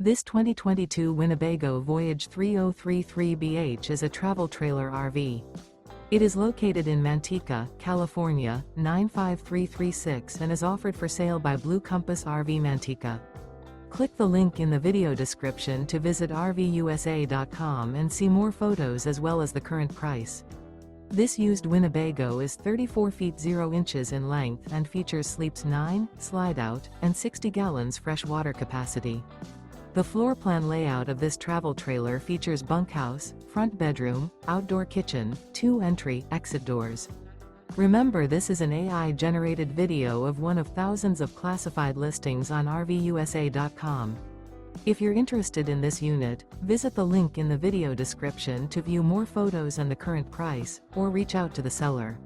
This 2022 Winnebago Voyage 3033BH is a travel trailer RV. It is located in Manteca, California, 95336 and is offered for sale by Blue Compass RV Manteca. Click the link in the video description to visit RVUSA.com and see more photos as well as the current price. This used Winnebago is 34 feet 0 inches in length and features sleeps 9, slide-out, and 60 gallons fresh water capacity. The floor plan layout of this travel trailer features bunkhouse, front bedroom, outdoor kitchen, 2 entry/exit doors. Remember, this is an AI-generated video of one of thousands of classified listings on RVUSA.com. If you're interested in this unit, visit the link in the video description to view more photos and the current price, or reach out to the seller.